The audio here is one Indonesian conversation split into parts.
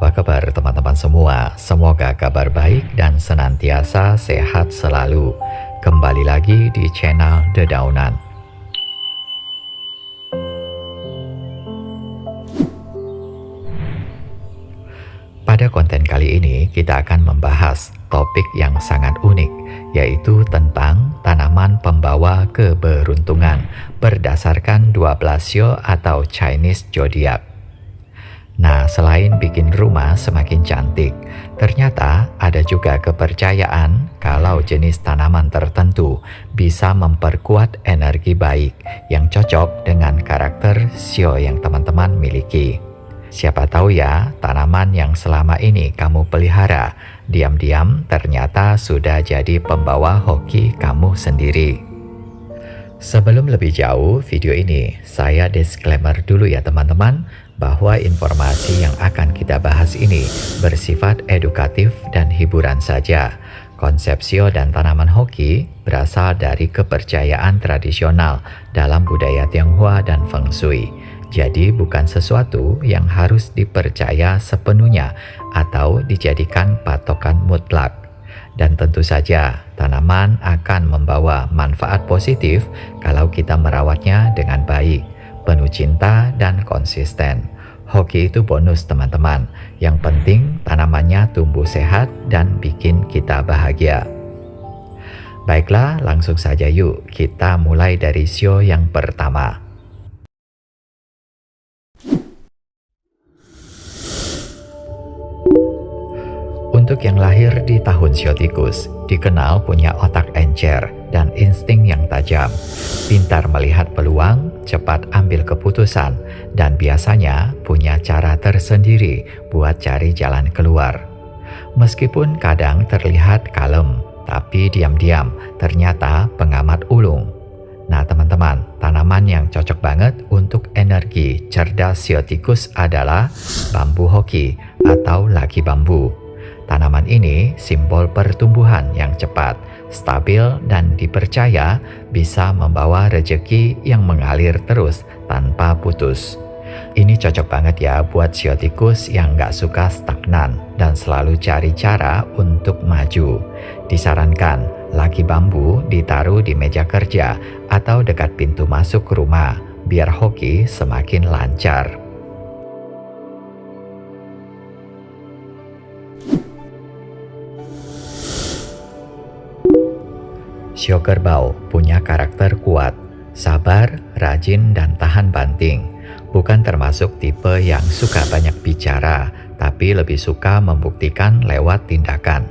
Apa kabar teman-teman semua? Semoga kabar baik dan senantiasa sehat selalu. Kembali lagi di channel Dedaunan. Pada konten kali ini kita akan membahas topik yang sangat unik, yaitu tentang tanaman pembawa keberuntungan berdasarkan 12 sio atau Chinese Zodiac. Nah, selain bikin rumah semakin cantik, ternyata ada juga kepercayaan kalau jenis tanaman tertentu bisa memperkuat energi baik yang cocok dengan karakter sio yang teman-teman miliki. Siapa tahu ya, tanaman yang selama ini kamu pelihara, diam-diam ternyata sudah jadi pembawa hoki kamu sendiri. Sebelum lebih jauh video ini, saya disclaimer dulu ya teman-teman, bahwa informasi yang akan kita bahas ini bersifat edukatif dan hiburan saja. Konsep sio dan tanaman hoki berasal dari kepercayaan tradisional dalam budaya Tionghoa dan Feng Shui. Jadi bukan sesuatu yang harus dipercaya sepenuhnya atau dijadikan patokan mutlak. Dan tentu saja tanaman akan membawa manfaat positif kalau kita merawatnya dengan baik, penuh cinta dan konsisten. Hoki itu bonus teman-teman. Yang penting tanamannya tumbuh sehat dan bikin kita bahagia. Baiklah, langsung saja yuk kita mulai dari sio yang pertama. Untuk yang lahir di tahun sio tikus, dikenal punya otak encer dan insting yang tajam, pintar melihat peluang, cepat ambil keputusan, dan biasanya punya cara tersendiri buat cari jalan keluar. Meskipun kadang terlihat kalem, tapi diam-diam ternyata pengamat ulung. Nah teman-teman, tanaman yang cocok banget untuk energi cerdas sio tikus adalah bambu hoki atau laki bambu. Tanaman ini simbol pertumbuhan yang cepat, stabil, dan dipercaya bisa membawa rejeki yang mengalir terus tanpa putus. Ini cocok banget ya buat sio tikus yang gak suka stagnan dan selalu cari cara untuk maju. Disarankan laki bambu ditaruh di meja kerja atau dekat pintu masuk rumah, biar hoki semakin lancar. Sio kerbau punya karakter kuat, sabar, rajin, dan tahan banting. Bukan termasuk tipe yang suka banyak bicara, tapi lebih suka membuktikan lewat tindakan.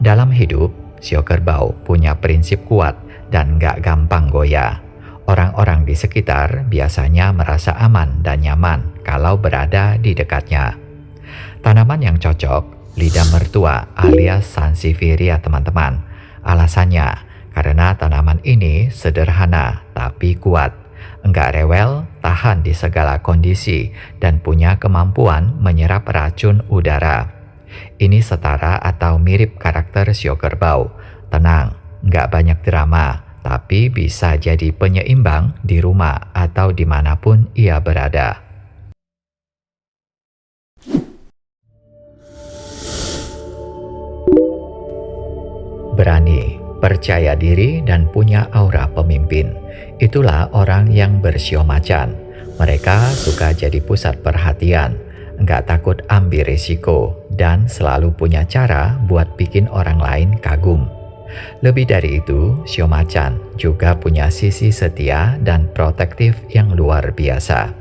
Dalam hidup, sio kerbau punya prinsip kuat dan gak gampang goyah. Orang-orang di sekitar biasanya merasa aman dan nyaman kalau berada di dekatnya. Tanaman yang cocok, lidah mertua alias Sansevieria teman-teman. Alasannya, karena tanaman ini sederhana tapi kuat, enggak rewel, tahan di segala kondisi, dan punya kemampuan menyerap racun udara. Ini setara atau mirip karakter sio kerbau, tenang, enggak banyak drama, tapi bisa jadi penyeimbang di rumah atau dimanapun ia berada. Berani, percaya diri, dan punya aura pemimpin. Itulah orang yang bersio macan. Mereka suka jadi pusat perhatian, nggak takut ambil risiko, dan selalu punya cara buat bikin orang lain kagum. Lebih dari itu, sio macan juga punya sisi setia dan protektif yang luar biasa.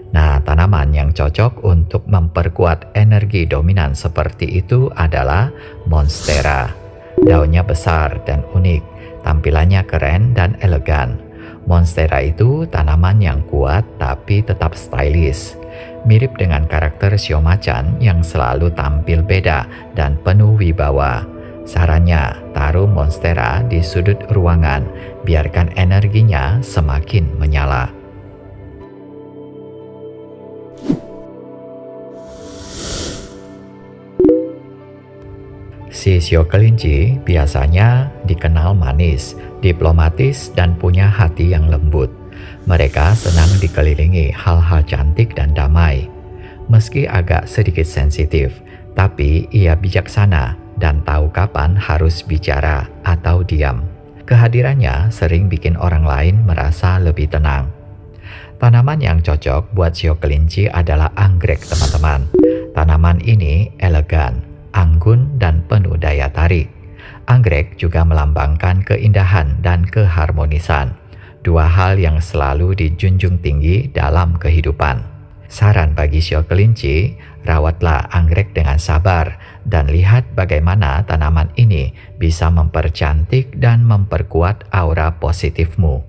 Nah, tanaman yang cocok untuk memperkuat energi dominan seperti itu adalah monstera. Daunnya besar dan unik, tampilannya keren dan elegan. Monstera itu tanaman yang kuat tapi tetap stylish. Mirip dengan karakter sio macan yang selalu tampil beda dan penuh wibawa. Sarannya, taruh monstera di sudut ruangan, biarkan energinya semakin menyala. Si sio kelinci biasanya dikenal manis, diplomatis, dan punya hati yang lembut. Mereka senang dikelilingi hal-hal cantik dan damai. Meski agak sedikit sensitif, tapi ia bijaksana dan tahu kapan harus bicara atau diam. Kehadirannya sering bikin orang lain merasa lebih tenang. Tanaman yang cocok buat sio kelinci adalah anggrek, teman-teman. Tanaman ini elegan, anggun, dan penuh daya tarik. Anggrek juga melambangkan keindahan dan keharmonisan, dua hal yang selalu dijunjung tinggi dalam kehidupan. Saran bagi sio kelinci, rawatlah anggrek dengan sabar dan lihat bagaimana tanaman ini bisa mempercantik dan memperkuat aura positifmu.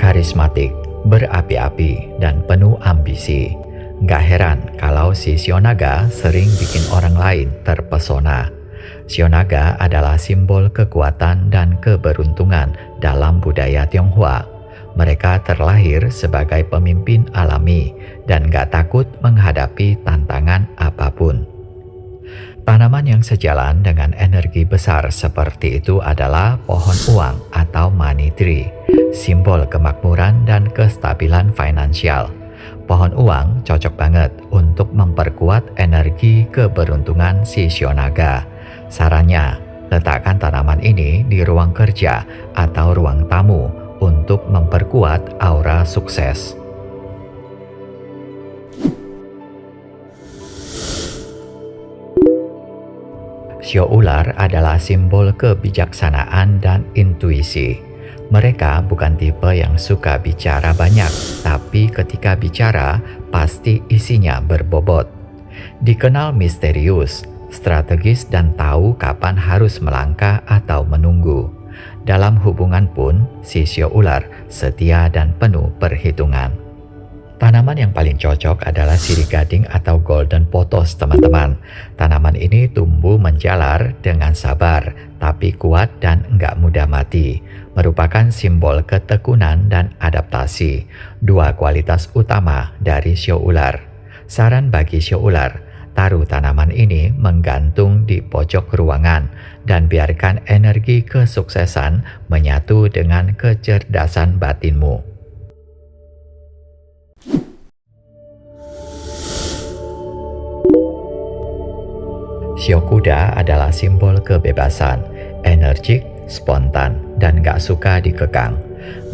Karismatik, berapi-api, dan penuh ambisi. Gak heran kalau si sio naga sering bikin orang lain terpesona. Sio naga adalah simbol kekuatan dan keberuntungan dalam budaya Tionghoa. Mereka terlahir sebagai pemimpin alami dan gak takut menghadapi tantangan apapun. Tanaman yang sejalan dengan energi besar seperti itu adalah pohon uang atau money tree, simbol kemakmuran dan kestabilan finansial. Pohon uang cocok banget untuk memperkuat energi keberuntungan si sio naga. Sarannya, letakkan tanaman ini di ruang kerja atau ruang tamu untuk memperkuat aura sukses. Sio ular adalah simbol kebijaksanaan dan intuisi. Mereka bukan tipe yang suka bicara banyak, tapi ketika bicara pasti isinya berbobot. Dikenal misterius, strategis, dan tahu kapan harus melangkah atau menunggu. Dalam hubungan pun, si sio ular setia dan penuh perhitungan. Tanaman yang paling cocok adalah sirih gading atau golden pothos, teman-teman. Tanaman ini tumbuh menjalar dengan sabar, tapi kuat dan enggak mudah mati. Merupakan simbol ketekunan dan adaptasi, dua kualitas utama dari sio ular. Saran bagi sio ular, taruh tanaman ini menggantung di pojok ruangan dan biarkan energi kesuksesan menyatu dengan kecerdasan batinmu. Sio kuda adalah simbol kebebasan, energik, spontan, dan gak suka dikekang.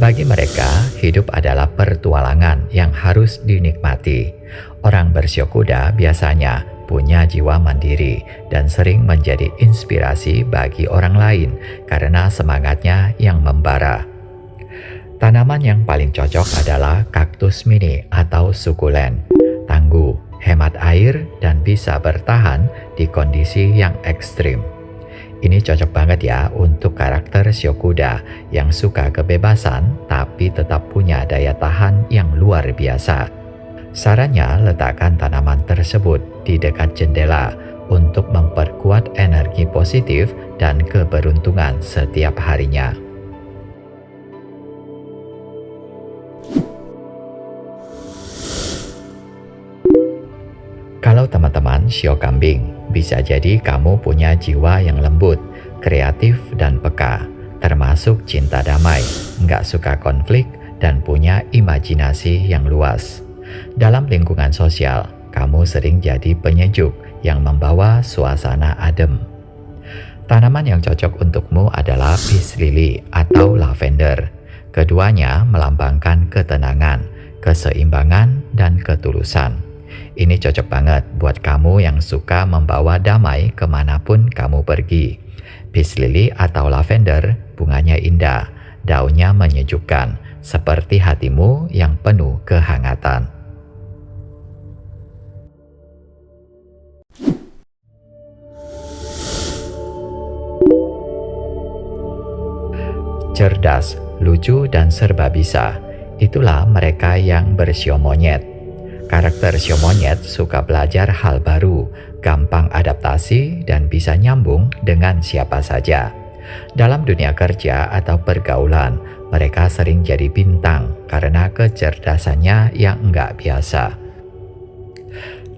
Bagi mereka, hidup adalah pertualangan yang harus dinikmati. Orang bersio kuda biasanya punya jiwa mandiri dan sering menjadi inspirasi bagi orang lain karena semangatnya yang membara. Tanaman yang paling cocok adalah kaktus mini atau sukulen. Tangguh, hemat air, dan bisa bertahan di kondisi yang ekstrim. Ini cocok banget ya untuk karakter sio kuda yang suka kebebasan tapi tetap punya daya tahan yang luar biasa. Sarannya, letakkan tanaman tersebut di dekat jendela untuk memperkuat energi positif dan keberuntungan setiap harinya. Kalau teman-teman sio kambing, bisa jadi kamu punya jiwa yang lembut, kreatif, dan peka, termasuk cinta damai, nggak suka konflik, dan punya imajinasi yang luas. Dalam lingkungan sosial, kamu sering jadi penyejuk yang membawa suasana adem. Tanaman yang cocok untukmu adalah peace lily atau lavender. Keduanya melambangkan ketenangan, keseimbangan, dan ketulusan. Ini cocok banget buat kamu yang suka membawa damai kemanapun kamu pergi. Peace lily atau lavender, bunganya indah, daunnya menyejukkan, seperti hatimu yang penuh kehangatan. Cerdas, lucu, dan serba bisa. Itulah mereka yang bersio monyet. Karakter sio monyet suka belajar hal baru, gampang adaptasi, dan bisa nyambung dengan siapa saja. Dalam dunia kerja atau pergaulan, mereka sering jadi bintang karena kecerdasannya yang enggak biasa.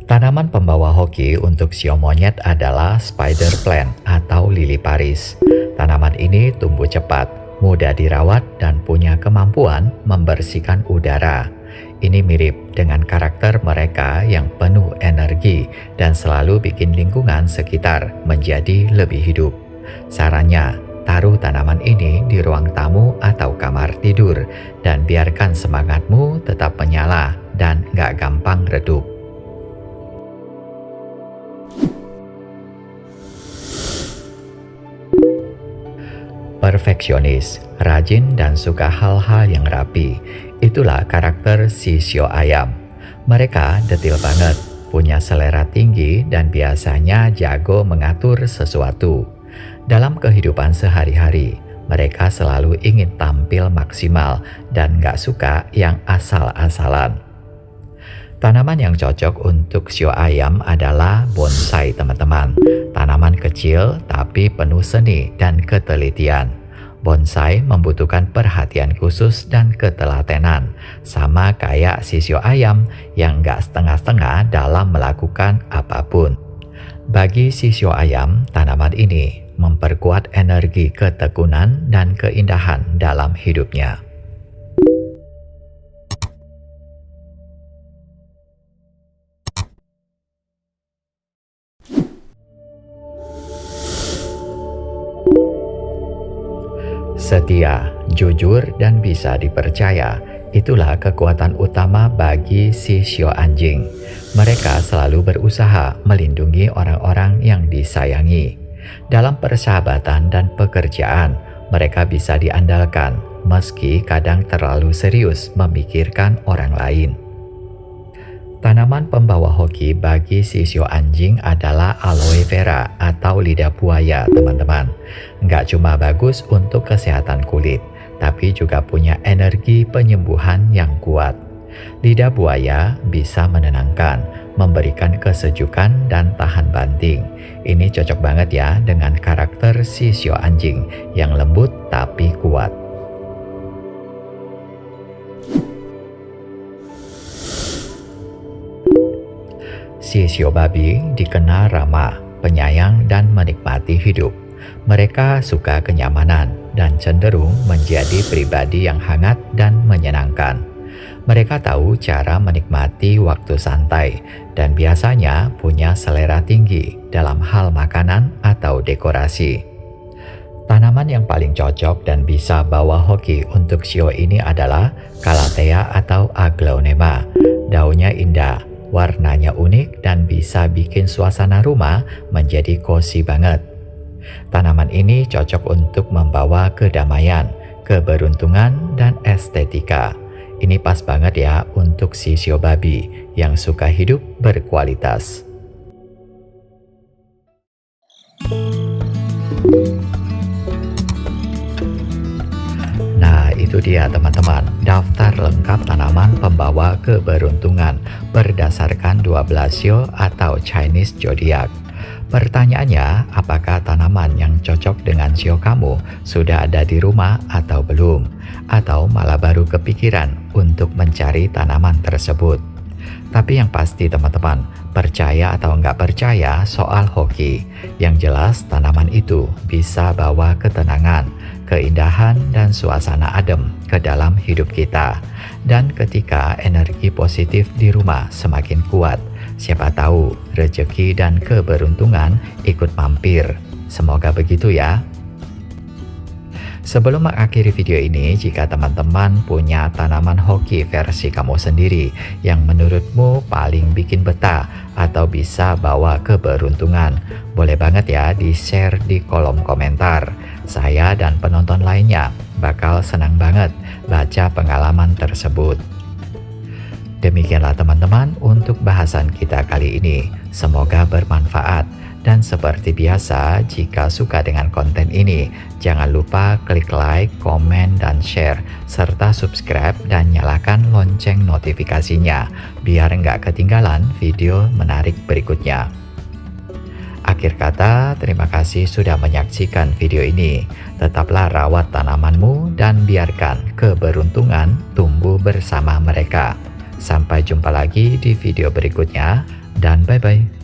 Tanaman pembawa hoki untuk sio monyet adalah spider plant atau lili Paris. Tanaman ini tumbuh cepat, mudah dirawat dan punya kemampuan membersihkan udara. Ini mirip dengan karakter mereka yang penuh energi dan selalu bikin lingkungan sekitar menjadi lebih hidup. Sarannya, taruh tanaman ini di ruang tamu atau kamar tidur dan biarkan semangatmu tetap menyala dan gak gampang redup. Perfeksionis, rajin dan suka hal-hal yang rapi. Itulah karakter si shio ayam. Mereka detil banget, punya selera tinggi dan biasanya jago mengatur sesuatu. Dalam kehidupan sehari-hari, mereka selalu ingin tampil maksimal dan gak suka yang asal-asalan. Tanaman yang cocok untuk shio ayam adalah bonsai, teman-teman. Tanaman kecil tapi penuh seni dan ketelitian. Bonsai membutuhkan perhatian khusus dan ketelatenan, sama kayak si shio ayam yang gak setengah-setengah dalam melakukan apapun. Bagi si shio ayam, tanaman ini memperkuat energi ketekunan dan keindahan dalam hidupnya. Setia, jujur, dan bisa dipercaya, itulah kekuatan utama bagi si shio anjing. Mereka selalu berusaha melindungi orang-orang yang disayangi. Dalam persahabatan dan pekerjaan, mereka bisa diandalkan meski kadang terlalu serius memikirkan orang lain. Tanaman pembawa hoki bagi si shio anjing adalah aloe vera atau lidah buaya, teman-teman. Nggak cuma bagus untuk kesehatan kulit, tapi juga punya energi penyembuhan yang kuat. Lidah buaya bisa menenangkan, memberikan kesejukan dan tahan banting. Ini cocok banget ya dengan karakter si shio anjing yang lembut tapi kuat. Si shio babi dikenal ramah, penyayang, dan menikmati hidup. Mereka suka kenyamanan dan cenderung menjadi pribadi yang hangat dan menyenangkan. Mereka tahu cara menikmati waktu santai dan biasanya punya selera tinggi dalam hal makanan atau dekorasi. Tanaman yang paling cocok dan bisa bawa hoki untuk shio ini adalah Calathea atau Aglaonema. Daunnya indah, warnanya unik, dan bisa bikin suasana rumah menjadi cozy banget. Tanaman ini cocok untuk membawa kedamaian, keberuntungan, dan estetika. Ini pas banget ya untuk si shio babi yang suka hidup berkualitas. Nah, itu dia teman-teman, daftar lengkap tanaman pembawa keberuntungan berdasarkan 12 shio atau Chinese Zodiac. Pertanyaannya, apakah tanaman yang cocok dengan shio kamu sudah ada di rumah atau belum? Atau malah baru kepikiran untuk mencari tanaman tersebut? Tapi yang pasti teman-teman, percaya atau nggak percaya soal hoki, yang jelas tanaman itu bisa bawa ketenangan, keindahan, dan suasana adem ke dalam hidup kita. Dan ketika energi positif di rumah semakin kuat, siapa tahu rezeki dan keberuntungan ikut mampir. Semoga begitu ya. Sebelum mengakhiri video ini, jika teman-teman punya tanaman hoki versi kamu sendiri yang menurutmu paling bikin betah atau bisa bawa keberuntungan, boleh banget ya di-share di kolom komentar. Saya dan penonton lainnya bakal senang banget baca pengalaman tersebut. Demikianlah teman-teman untuk bahasan kita kali ini. Semoga bermanfaat. Dan seperti biasa, jika suka dengan konten ini, jangan lupa klik like, komen, dan share, serta subscribe dan nyalakan lonceng notifikasinya, biar nggak ketinggalan video menarik berikutnya. Akhir kata, terima kasih sudah menyaksikan video ini. Tetaplah rawat tanamanmu dan biarkan keberuntungan tumbuh bersama mereka. Sampai jumpa lagi di video berikutnya, dan bye-bye.